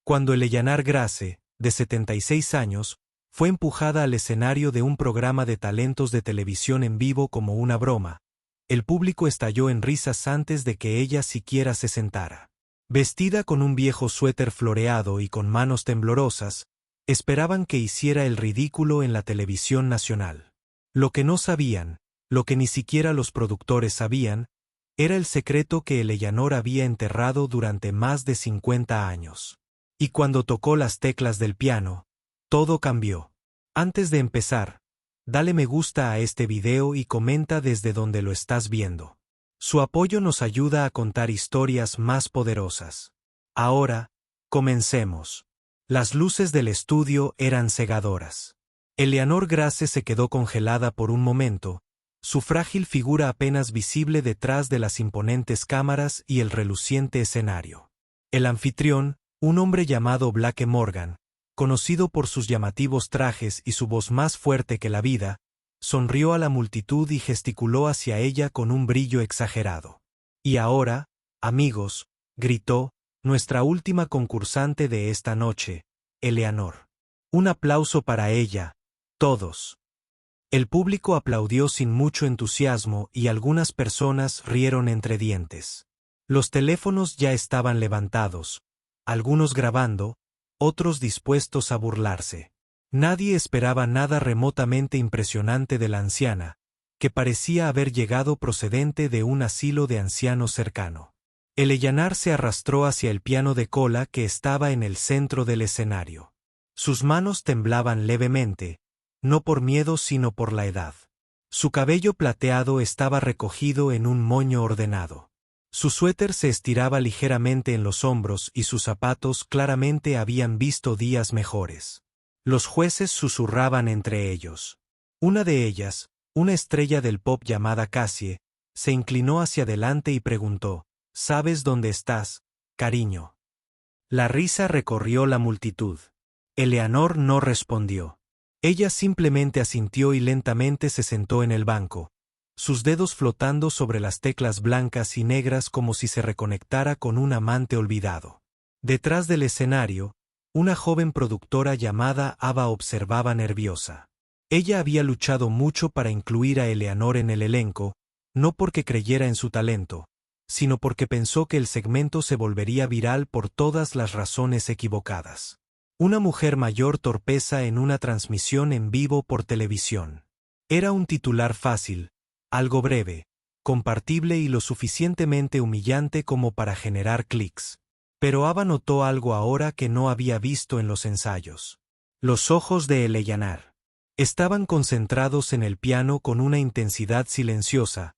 Cuando Eleanor Grace, de 76 años, fue empujada al escenario de un programa de talentos de televisión en vivo como una broma, el público estalló en risas antes de que ella siquiera se sentara. Vestida con un viejo suéter floreado y con manos temblorosas, esperaban que hiciera el ridículo en la televisión nacional. Lo que no sabían, lo que ni siquiera los productores sabían, era el secreto que Eleanor había enterrado durante más de 50 años. Y cuando tocó las teclas del piano, todo cambió. Antes de empezar, dale me gusta a este video y comenta desde donde lo estás viendo. Su apoyo nos ayuda a contar historias más poderosas. Ahora, comencemos. Las luces del estudio eran cegadoras. Eleanor Grace se quedó congelada por un momento, su frágil figura apenas visible detrás de las imponentes cámaras y el reluciente escenario. El anfitrión, un hombre llamado Blake Morgan, conocido por sus llamativos trajes y su voz más fuerte que la vida, sonrió a la multitud y gesticuló hacia ella con un brillo exagerado. Y ahora, amigos, gritó, nuestra última concursante de esta noche, Eleanor. Un aplauso para ella, todos. El público aplaudió sin mucho entusiasmo y algunas personas rieron entre dientes. Los teléfonos ya estaban levantados, algunos grabando, otros dispuestos a burlarse. Nadie esperaba nada remotamente impresionante de la anciana, que parecía haber llegado procedente de un asilo de ancianos cercano. Eleanor se arrastró hacia el piano de cola que estaba en el centro del escenario. Sus manos temblaban levemente, no por miedo sino por la edad. Su cabello plateado estaba recogido en un moño ordenado. Su suéter se estiraba ligeramente en los hombros y sus zapatos claramente habían visto días mejores. Los jueces susurraban entre ellos. Una de ellas, una estrella del pop llamada Cassie, se inclinó hacia adelante y preguntó, ¿sabes dónde estás, cariño? La risa recorrió la multitud. Eleanor no respondió. Ella simplemente asintió y lentamente se sentó en el banco, sus dedos flotando sobre las teclas blancas y negras como si se reconectara con un amante olvidado. Detrás del escenario, una joven productora llamada Ava observaba nerviosa. Ella había luchado mucho para incluir a Eleanor en el elenco, no porque creyera en su talento, sino porque pensó que el segmento se volvería viral por todas las razones equivocadas. Una mujer mayor torpeza en una transmisión en vivo por televisión. Era un titular fácil, algo breve, compartible y lo suficientemente humillante como para generar clics. Pero Ava notó algo ahora que no había visto en los ensayos. Los ojos de Eleanor estaban concentrados en el piano con una intensidad silenciosa,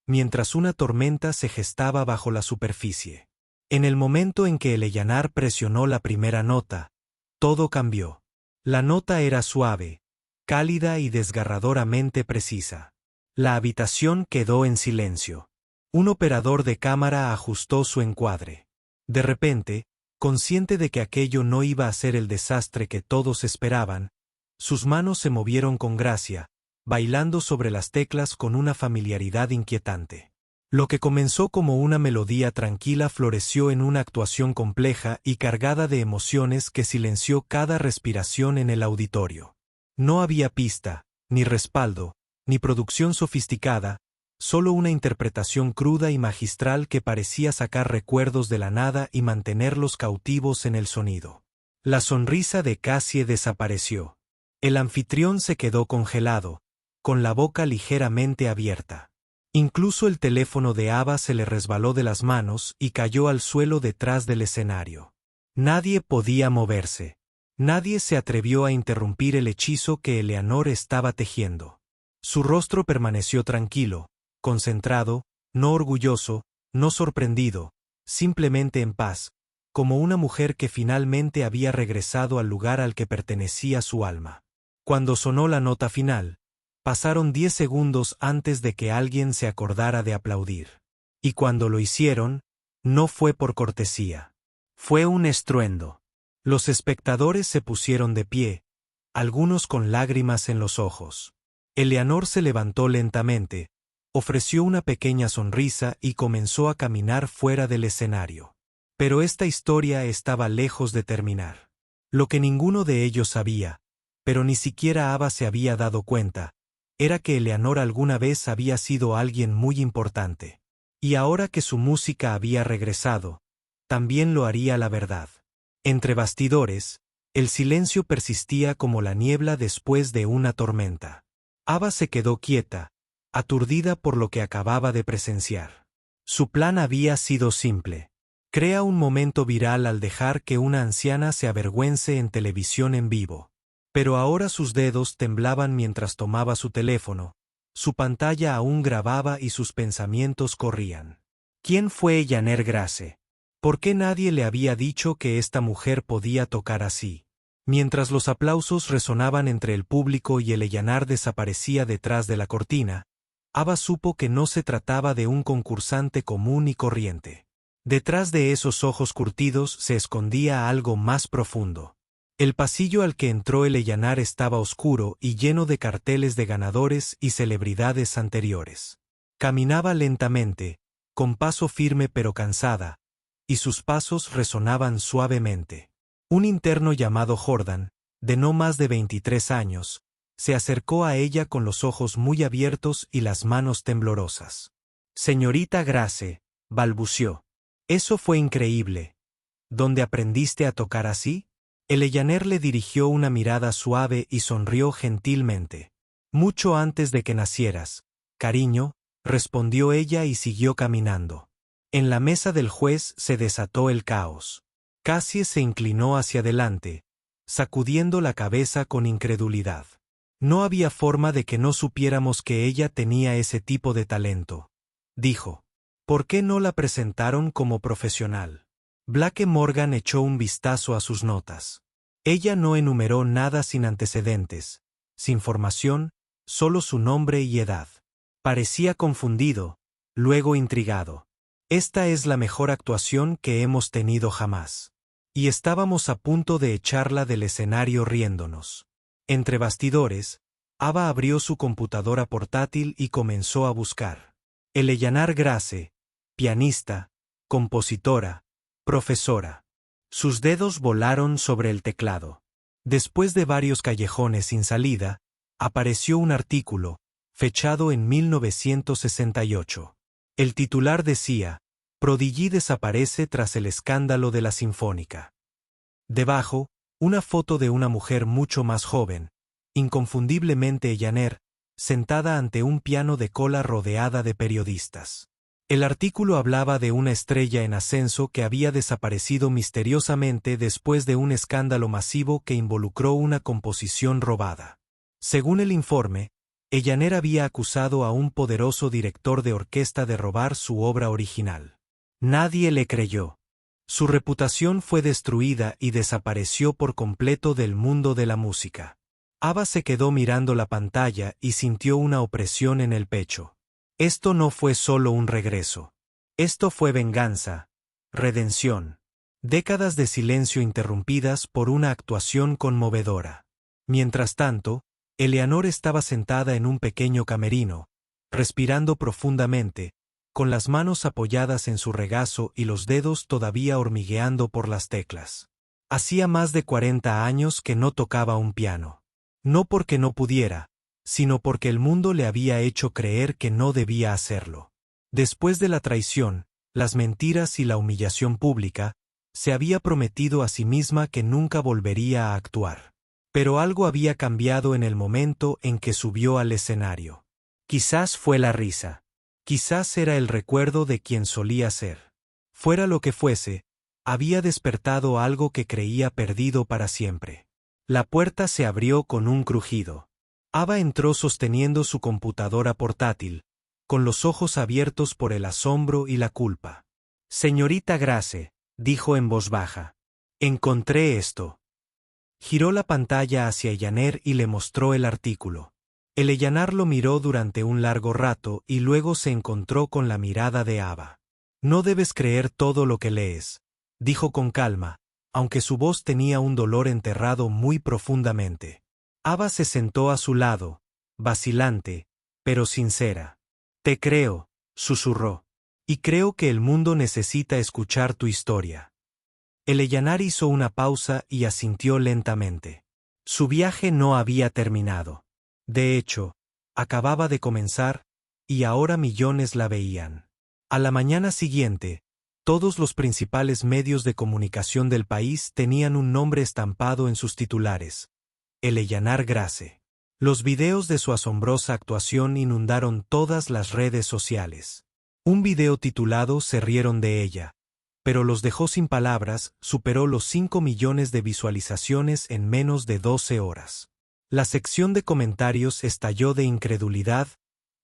mientras una tormenta se gestaba bajo la superficie. En el momento en que Eleanor presionó la primera nota, todo cambió. La nota era suave, cálida y desgarradoramente precisa. La habitación quedó en silencio. Un operador de cámara ajustó su encuadre. De repente, consciente de que aquello no iba a ser el desastre que todos esperaban, sus manos se movieron con gracia, bailando sobre las teclas con una familiaridad inquietante. Lo que comenzó como una melodía tranquila floreció en una actuación compleja y cargada de emociones que silenció cada respiración en el auditorio. No había pista, ni respaldo, ni producción sofisticada, solo una interpretación cruda y magistral que parecía sacar recuerdos de la nada y mantenerlos cautivos en el sonido. La sonrisa de Cassie desapareció. El anfitrión se quedó congelado, con la boca ligeramente abierta. Incluso el teléfono de Ava se le resbaló de las manos y cayó al suelo detrás del escenario. Nadie podía moverse. Nadie se atrevió a interrumpir el hechizo que Eleanor estaba tejiendo. Su rostro permaneció tranquilo, concentrado, no orgulloso, no sorprendido, simplemente en paz, como una mujer que finalmente había regresado al lugar al que pertenecía su alma. Cuando sonó la nota final, pasaron 10 segundos antes de que alguien se acordara de aplaudir. Y cuando lo hicieron, no fue por cortesía. Fue un estruendo. Los espectadores se pusieron de pie, algunos con lágrimas en los ojos. Eleanor se levantó lentamente, ofreció una pequeña sonrisa y comenzó a caminar fuera del escenario. Pero esta historia estaba lejos de terminar. Lo que ninguno de ellos sabía, pero ni siquiera Ava se había dado cuenta, era que Eleanor alguna vez había sido alguien muy importante. Y ahora que su música había regresado, también lo haría la verdad. Entre bastidores, el silencio persistía como la niebla después de una tormenta. Ava se quedó quieta, aturdida por lo que acababa de presenciar. Su plan había sido simple. Crea un momento viral al dejar que una anciana se avergüence en televisión en vivo. Pero ahora sus dedos temblaban mientras tomaba su teléfono, su pantalla aún grababa y sus pensamientos corrían. ¿Quién fue Janer Grace? ¿Por qué nadie le había dicho que esta mujer podía tocar así? Mientras los aplausos resonaban entre el público y Eleanor desaparecía detrás de la cortina, Ava supo que no se trataba de un concursante común y corriente. Detrás de esos ojos curtidos se escondía algo más profundo. El pasillo al que entró Eleanor estaba oscuro y lleno de carteles de ganadores y celebridades anteriores. Caminaba lentamente, con paso firme pero cansada, y sus pasos resonaban suavemente. Un interno llamado Jordan, de no más de 23 años, se acercó a ella con los ojos muy abiertos y las manos temblorosas. «Señorita Grace», balbució. «Eso fue increíble. ¿Dónde aprendiste a tocar así?» Eleanor le dirigió una mirada suave y sonrió gentilmente. «Mucho antes de que nacieras, cariño», respondió ella y siguió caminando. En la mesa del juez se desató el caos. Cassie se inclinó hacia adelante, sacudiendo la cabeza con incredulidad. No había forma de que no supiéramos que ella tenía ese tipo de talento, dijo. ¿Por qué no la presentaron como profesional? Blake Morgan echó un vistazo a sus notas. Ella no enumeró nada sin antecedentes, sin formación, solo su nombre y edad. Parecía confundido, luego intrigado. Esta es la mejor actuación que hemos tenido jamás. Y estábamos a punto de echarla del escenario riéndonos. Entre bastidores, Ava abrió su computadora portátil y comenzó a buscar. Eleanor Grace, pianista, compositora, profesora. Sus dedos volaron sobre el teclado. Después de varios callejones sin salida, apareció un artículo, fechado en 1968. El titular decía, «Prodigy desaparece tras el escándalo de la Sinfónica». Debajo, una foto de una mujer mucho más joven, inconfundiblemente Eleanor, sentada ante un piano de cola rodeada de periodistas. El artículo hablaba de una estrella en ascenso que había desaparecido misteriosamente después de un escándalo masivo que involucró una composición robada. Según el informe, Eleanor había acusado a un poderoso director de orquesta de robar su obra original. Nadie le creyó. Su reputación fue destruida y desapareció por completo del mundo de la música. Ava se quedó mirando la pantalla y sintió una opresión en el pecho. Esto no fue solo un regreso. Esto fue venganza, redención. Décadas de silencio interrumpidas por una actuación conmovedora. Mientras tanto, Eleanor estaba sentada en un pequeño camerino, respirando profundamente, con las manos apoyadas en su regazo y los dedos todavía hormigueando por las teclas. Hacía más de 40 años que no tocaba un piano. No porque no pudiera, sino porque el mundo le había hecho creer que no debía hacerlo. Después de la traición, las mentiras y la humillación pública, se había prometido a sí misma que nunca volvería a actuar. Pero algo había cambiado en el momento en que subió al escenario. Quizás fue la risa. Quizás era el recuerdo de quien solía ser. Fuera lo que fuese, había despertado algo que creía perdido para siempre. La puerta se abrió con un crujido. Ava entró sosteniendo su computadora portátil, con los ojos abiertos por el asombro y la culpa. «Señorita Grace», dijo en voz baja. «Encontré esto». Giró la pantalla hacia Eleanor y le mostró el artículo. Eleanor lo miró durante un largo rato y luego se encontró con la mirada de Ava. «No debes creer todo lo que lees», dijo con calma, aunque su voz tenía un dolor enterrado muy profundamente. Ava se sentó a su lado, vacilante, pero sincera. «Te creo», susurró. Y creo que el mundo necesita escuchar tu historia. Eleyanar hizo una pausa y asintió lentamente. Su viaje no había terminado. De hecho, acababa de comenzar, y ahora millones la veían. A la mañana siguiente, todos los principales medios de comunicación del país tenían un nombre estampado en sus titulares: Eleyanar Grace. Los videos de su asombrosa actuación inundaron todas las redes sociales. Un video titulado "Se rieron de ella", pero los dejó sin palabras, superó los 5 millones de visualizaciones en menos de 12 horas. La sección de comentarios estalló de incredulidad,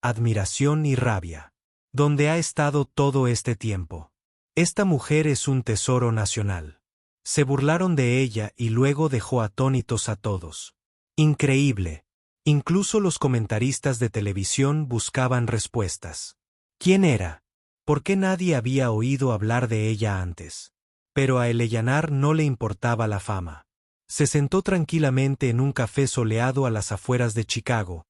admiración y rabia. ¿Dónde ha estado todo este tiempo? Esta mujer es un tesoro nacional. Se burlaron de ella y luego dejó atónitos a todos. Increíble. Incluso los comentaristas de televisión buscaban respuestas. ¿Quién era? ¿Por qué nadie había oído hablar de ella antes? Pero a Eleyanar no le importaba la fama. Se sentó tranquilamente en un café soleado a las afueras de Chicago,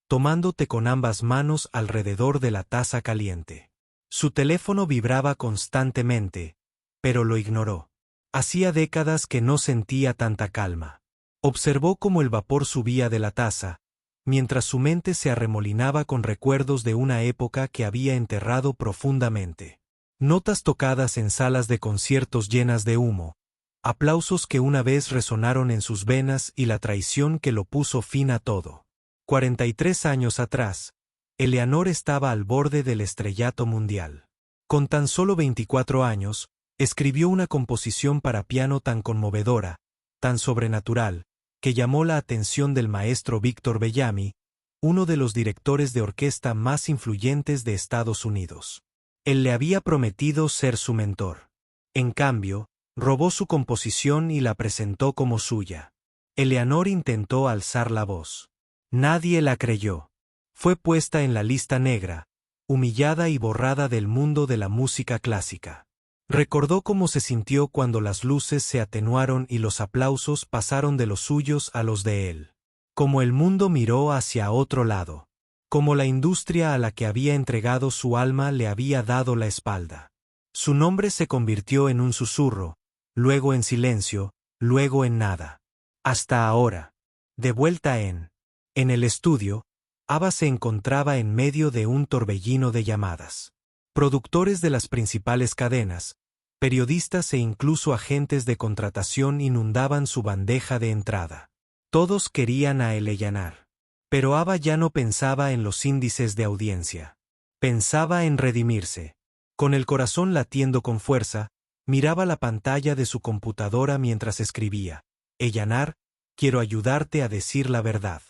tomando té con ambas manos alrededor de la taza caliente. Su teléfono vibraba constantemente, pero lo ignoró. Hacía décadas que no sentía tanta calma. Observó cómo el vapor subía de la taza, mientras su mente se arremolinaba con recuerdos de una época que había enterrado profundamente. Notas tocadas en salas de conciertos llenas de humo, aplausos que una vez resonaron en sus venas y la traición que lo puso fin a todo. 43 años atrás, Eleanor estaba al borde del estrellato mundial. Con tan solo 24 años, escribió una composición para piano tan conmovedora, tan sobrenatural, que llamó la atención del maestro Victor Bellamy, uno de los directores de orquesta más influyentes de Estados Unidos. Él le había prometido ser su mentor. En cambio, robó su composición y la presentó como suya. Eleanor intentó alzar la voz. Nadie la creyó. Fue puesta en la lista negra, humillada y borrada del mundo de la música clásica. Recordó cómo se sintió cuando las luces se atenuaron y los aplausos pasaron de los suyos a los de él. Como el mundo miró hacia otro lado. Como la industria a la que había entregado su alma le había dado la espalda. Su nombre se convirtió en un susurro, luego en silencio, luego en nada. Hasta ahora. De vuelta en el estudio, Ava se encontraba en medio de un torbellino de llamadas. Productores de las principales cadenas, periodistas e incluso agentes de contratación inundaban su bandeja de entrada. Todos querían a Eleyanar. Pero Ava ya no pensaba en los índices de audiencia. Pensaba en redimirse. Con el corazón latiendo con fuerza, miraba la pantalla de su computadora mientras escribía: Eleyanar, quiero ayudarte a decir la verdad.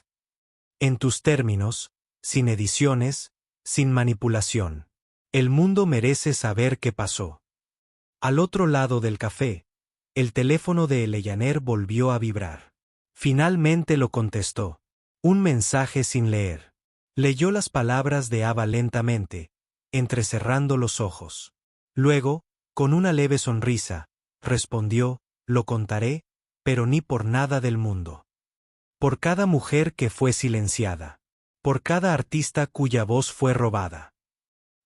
En tus términos, sin ediciones, sin manipulación. El mundo merece saber qué pasó. Al otro lado del café, el teléfono de Eleyanar volvió a vibrar. Finalmente lo contestó. Un mensaje sin leer. Leyó las palabras de Ava lentamente, entrecerrando los ojos. Luego, con una leve sonrisa, respondió: lo contaré, pero ni por nada del mundo. Por cada mujer que fue silenciada. Por cada artista cuya voz fue robada.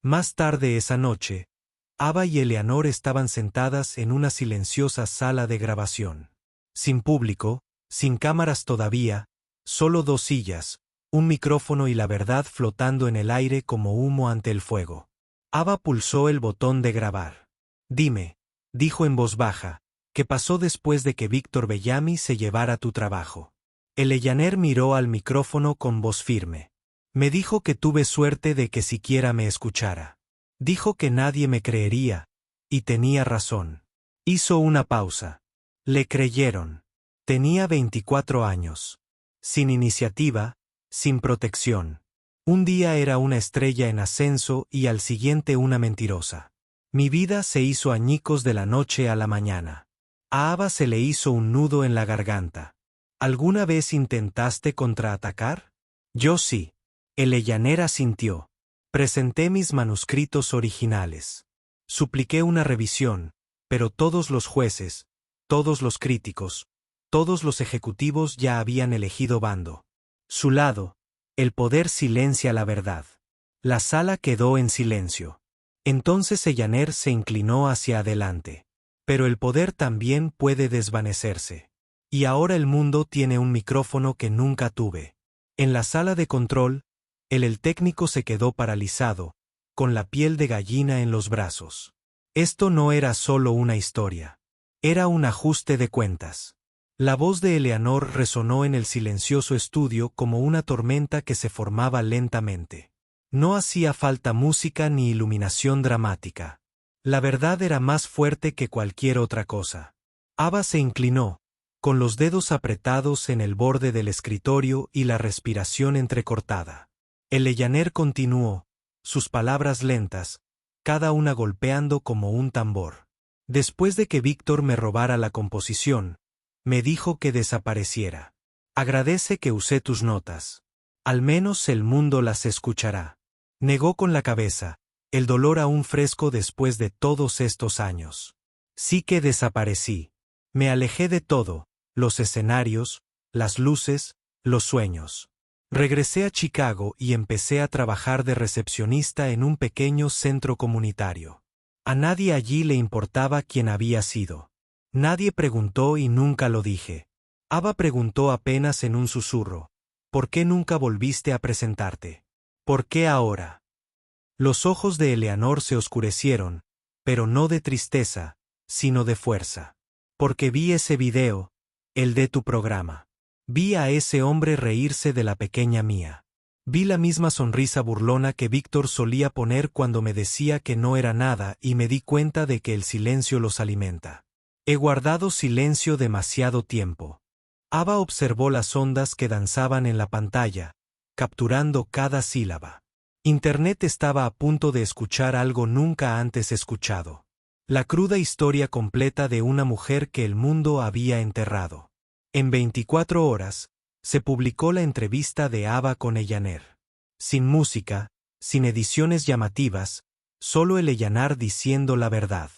Más tarde esa noche, Ava y Eleanor estaban sentadas en una silenciosa sala de grabación. Sin público, sin cámaras todavía, solo 2 sillas, un micrófono y la verdad flotando en el aire como humo ante el fuego. Ava pulsó el botón de grabar. Dime, dijo en voz baja, ¿qué pasó después de que Victor Bellamy se llevara tu trabajo? Eleyanar miró al micrófono con voz firme. Me dijo que tuve suerte de que siquiera me escuchara. Dijo que nadie me creería, y tenía razón. Hizo una pausa. Le creyeron. Tenía 24 años. Sin iniciativa, sin protección. Un día era una estrella en ascenso y al siguiente una mentirosa. Mi vida se hizo añicos de la noche a la mañana. A Ava se le hizo un nudo en la garganta. ¿Alguna vez intentaste contraatacar? Yo sí. Eleyanar asintió. Presenté mis manuscritos originales. Supliqué una revisión, pero todos los jueces, todos los críticos, todos los ejecutivos ya habían elegido bando. Su lado, el poder silencia la verdad. La sala quedó en silencio. Entonces Ellaner se inclinó hacia adelante. Pero el poder también puede desvanecerse. Y ahora el mundo tiene un micrófono que nunca tuve. En la sala de control, el técnico se quedó paralizado, con la piel de gallina en los brazos. Esto no era solo una historia. Era un ajuste de cuentas. La voz de Eleanor resonó en el silencioso estudio como una tormenta que se formaba lentamente. No hacía falta música ni iluminación dramática. La verdad era más fuerte que cualquier otra cosa. Ava se inclinó, con los dedos apretados en el borde del escritorio y la respiración entrecortada. Ellaner continuó, sus palabras lentas, cada una golpeando como un tambor. Después de que Víctor me robara la composición, me dijo que desapareciera. Agradece que usé tus notas. Al menos el mundo las escuchará. Negó con la cabeza, el dolor aún fresco después de todos estos años. Sí que desaparecí. Me alejé de todo, los escenarios, las luces, los sueños. Regresé a Chicago y empecé a trabajar de recepcionista en un pequeño centro comunitario. A nadie allí le importaba quién había sido. Nadie preguntó y nunca lo dije. Ava preguntó apenas en un susurro, ¿por qué nunca volviste a presentarte? ¿Por qué ahora? Los ojos de Eleanor se oscurecieron, pero no de tristeza, sino de fuerza. Porque vi ese video, el de tu programa. Vi a ese hombre reírse de la pequeña mía. Vi la misma sonrisa burlona que Víctor solía poner cuando me decía que no era nada y me di cuenta de que el silencio los alimenta. He guardado silencio demasiado tiempo. Ava observó las ondas que danzaban en la pantalla, capturando cada sílaba. Internet estaba a punto de escuchar algo nunca antes escuchado. La cruda historia completa de una mujer que el mundo había enterrado. En 24 horas, se publicó la entrevista de Ava con Ellaner. Sin música, sin ediciones llamativas, solo Ellaner diciendo la verdad.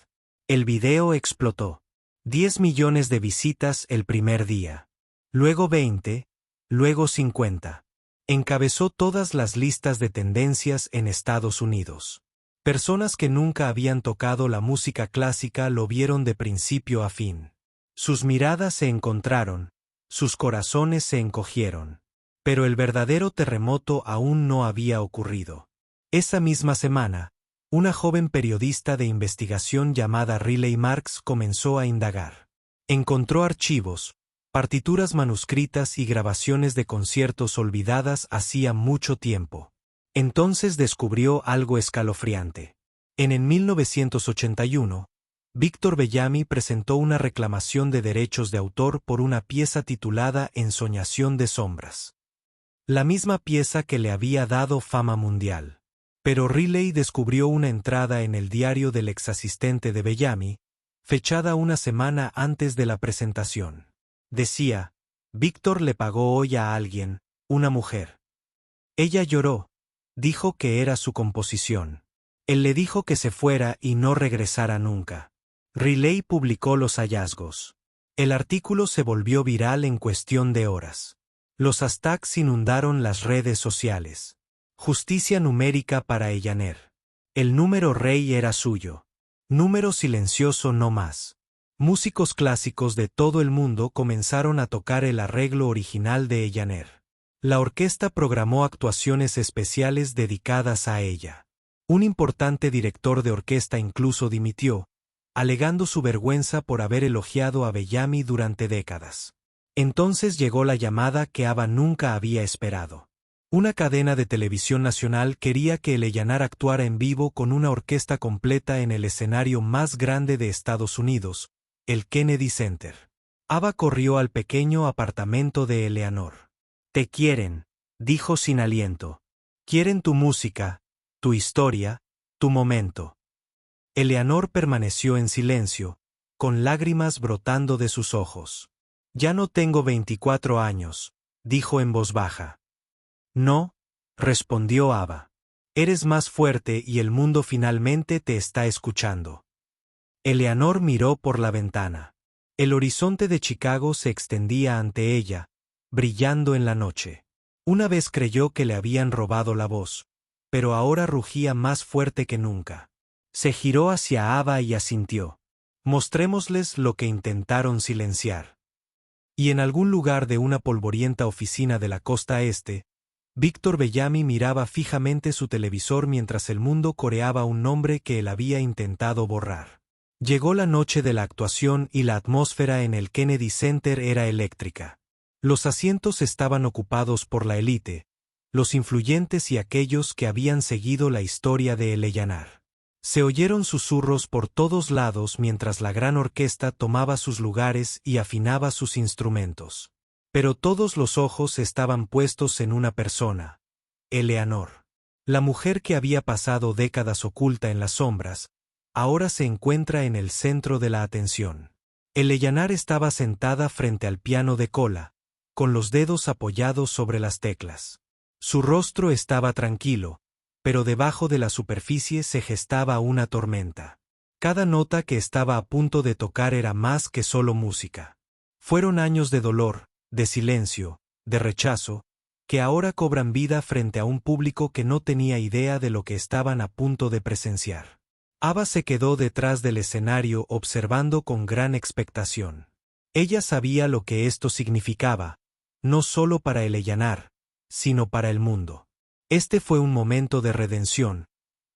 El video explotó. 10 millones de visitas el primer día. Luego 20, luego 50. Encabezó todas las listas de tendencias en Estados Unidos. Personas que nunca habían tocado la música clásica lo vieron de principio a fin. Sus miradas se encontraron, sus corazones se encogieron. Pero el verdadero terremoto aún no había ocurrido. Esa misma semana, una joven periodista de investigación llamada Riley Marks comenzó a indagar. Encontró archivos, partituras manuscritas y grabaciones de conciertos olvidadas hacía mucho tiempo. Entonces descubrió algo escalofriante. En 1981, Víctor Bellamy presentó una reclamación de derechos de autor por una pieza titulada Ensoñación de sombras. La misma pieza que le había dado fama mundial. Pero Riley descubrió una entrada en el diario del exasistente de Bellamy, fechada una semana antes de la presentación. Decía, Víctor le pagó hoy a alguien, una mujer. Ella lloró, dijo que era su composición. Él le dijo que se fuera y no regresara nunca. Riley publicó los hallazgos. El artículo se volvió viral en cuestión de horas. Los hashtags inundaron las redes sociales. Justicia numérica para Ellaner. El número rey era suyo. Número silencioso no más. Músicos clásicos de todo el mundo comenzaron a tocar el arreglo original de Ellaner. La orquesta programó actuaciones especiales dedicadas a ella. Un importante director de orquesta incluso dimitió, alegando su vergüenza por haber elogiado a Bellamy durante décadas. Entonces llegó la llamada que Ava nunca había esperado. Una cadena de televisión nacional quería que Ellaner actuara en vivo con una orquesta completa en el escenario más grande de Estados Unidos, el Kennedy Center. Ava corrió al pequeño apartamento de Eleanor. Te quieren, dijo sin aliento. Quieren tu música, tu historia, tu momento. Eleanor permaneció en silencio, con lágrimas brotando de sus ojos. Ya no tengo 24 años, dijo en voz baja. No, respondió Ava. Eres más fuerte y el mundo finalmente te está escuchando. Eleanor miró por la ventana. El horizonte de Chicago se extendía ante ella, brillando en la noche. Una vez creyó que le habían robado la voz, pero ahora rugía más fuerte que nunca. Se giró hacia Ava y asintió. Mostrémosles lo que intentaron silenciar. Y en algún lugar de una polvorienta oficina de la costa este, Víctor Bellamy miraba fijamente su televisor mientras el mundo coreaba un nombre que él había intentado borrar. Llegó la noche de la actuación y la atmósfera en el Kennedy Center era eléctrica. Los asientos estaban ocupados por la élite, los influyentes y aquellos que habían seguido la historia de Eleanor. Se oyeron susurros por todos lados mientras la gran orquesta tomaba sus lugares y afinaba sus instrumentos. Pero todos los ojos estaban puestos en una persona, Eleanor. La mujer que había pasado décadas oculta en las sombras, ahora se encuentra en el centro de la atención. Eleanor estaba sentada frente al piano de cola, con los dedos apoyados sobre las teclas. Su rostro estaba tranquilo, pero debajo de la superficie se gestaba una tormenta. Cada nota que estaba a punto de tocar era más que solo música. Fueron años de dolor, de silencio, de rechazo, que ahora cobran vida frente a un público que no tenía idea de lo que estaban a punto de presenciar. Ava se quedó detrás del escenario observando con gran expectación. Ella sabía lo que esto significaba, no solo para Eleanor, sino para el mundo. Este fue un momento de redención,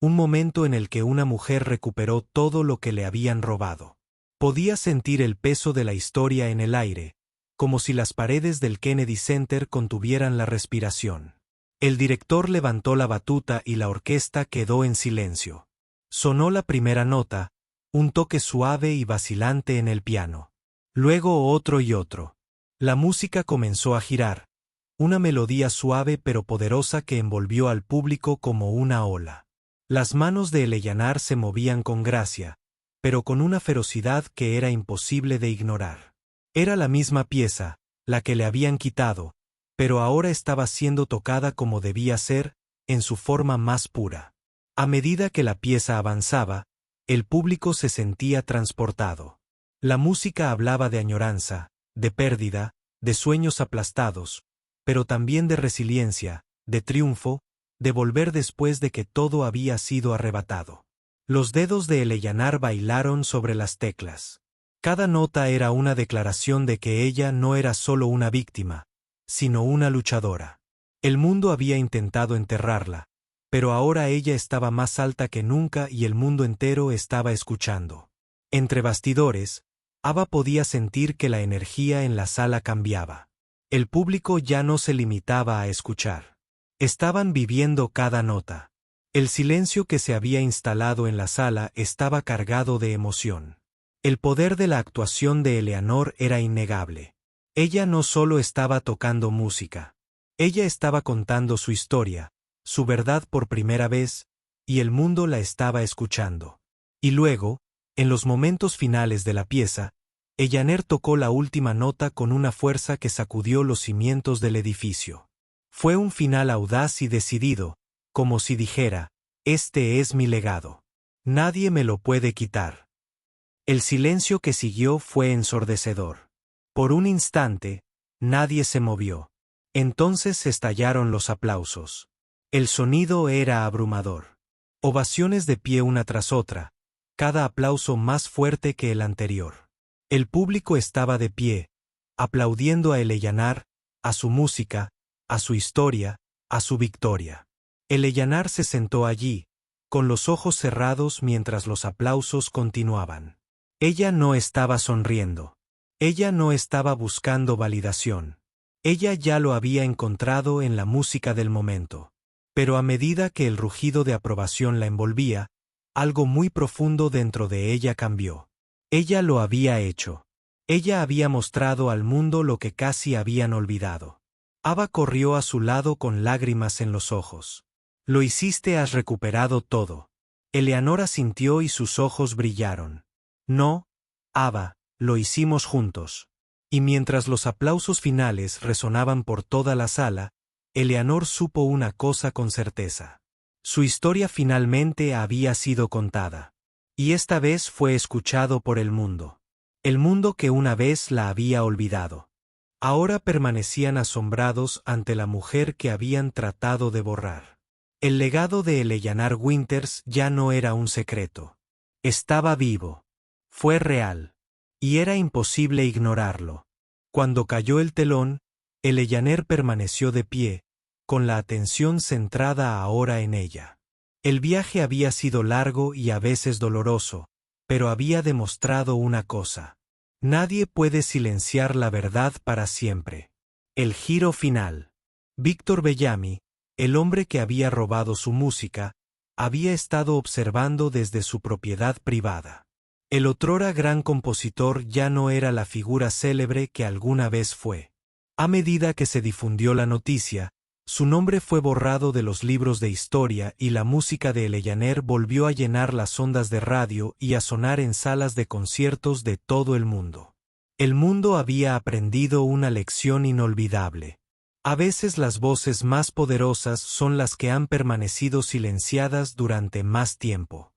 un momento en el que una mujer recuperó todo lo que le habían robado. Podía sentir el peso de la historia en el aire, como si las paredes del Kennedy Center contuvieran la respiración. El director levantó la batuta y la orquesta quedó en silencio. Sonó la primera nota, un toque suave y vacilante en el piano. Luego otro y otro. La música comenzó a girar, una melodía suave pero poderosa que envolvió al público como una ola. Las manos de Eleanor se movían con gracia, pero con una ferocidad que era imposible de ignorar. Era la misma pieza, la que le habían quitado, pero ahora estaba siendo tocada como debía ser, en su forma más pura. A medida que la pieza avanzaba, el público se sentía transportado. La música hablaba de añoranza, de pérdida, de sueños aplastados, pero también de resiliencia, de triunfo, de volver después de que todo había sido arrebatado. Los dedos de Eleanor bailaron sobre las teclas. Cada nota era una declaración de que ella no era solo una víctima, sino una luchadora. El mundo había intentado enterrarla, pero ahora ella estaba más alta que nunca y el mundo entero estaba escuchando. Entre bastidores, Ava podía sentir que la energía en la sala cambiaba. El público ya no se limitaba a escuchar. Estaban viviendo cada nota. El silencio que se había instalado en la sala estaba cargado de emoción. El poder de la actuación de Eleanor era innegable. Ella no solo estaba tocando música. Ella estaba contando su historia, su verdad por primera vez, y el mundo la estaba escuchando. Y luego, en los momentos finales de la pieza, Eleanor tocó la última nota con una fuerza que sacudió los cimientos del edificio. Fue un final audaz y decidido, como si dijera, este es mi legado. Nadie me lo puede quitar. El silencio que siguió fue ensordecedor. Por un instante, nadie se movió. Entonces estallaron los aplausos. El sonido era abrumador. Ovaciones de pie una tras otra, cada aplauso más fuerte que el anterior. El público estaba de pie, aplaudiendo a Eleanor, a su música, a su historia, a su victoria. Eleanor se sentó allí, con los ojos cerrados mientras los aplausos continuaban. Ella no estaba sonriendo. Ella no estaba buscando validación. Ella ya lo había encontrado en la música del momento. Pero a medida que el rugido de aprobación la envolvía, algo muy profundo dentro de ella cambió. Ella lo había hecho. Ella había mostrado al mundo lo que casi habían olvidado. Ava corrió a su lado con lágrimas en los ojos. Lo hiciste, has recuperado todo. Eleanor asintió y sus ojos brillaron. No, Ava, lo hicimos juntos. Y mientras los aplausos finales resonaban por toda la sala, Eleanor supo una cosa con certeza. Su historia finalmente había sido contada. Y esta vez fue escuchado por el mundo. El mundo que una vez la había olvidado. Ahora permanecían asombrados ante la mujer que habían tratado de borrar. El legado de Eleanor Winters ya no era un secreto. Estaba vivo. Fue real. Y era imposible ignorarlo. Cuando cayó el telón, Eleanor permaneció de pie, con la atención centrada ahora en ella. El viaje había sido largo y a veces doloroso, pero había demostrado una cosa. Nadie puede silenciar la verdad para siempre. El giro final. Victor Bellamy, el hombre que había robado su música, había estado observando desde su propiedad privada. El otrora gran compositor ya no era la figura célebre que alguna vez fue. A medida que se difundió la noticia, su nombre fue borrado de los libros de historia y la música de Eleanor volvió a llenar las ondas de radio y a sonar en salas de conciertos de todo el mundo. El mundo había aprendido una lección inolvidable. A veces las voces más poderosas son las que han permanecido silenciadas durante más tiempo.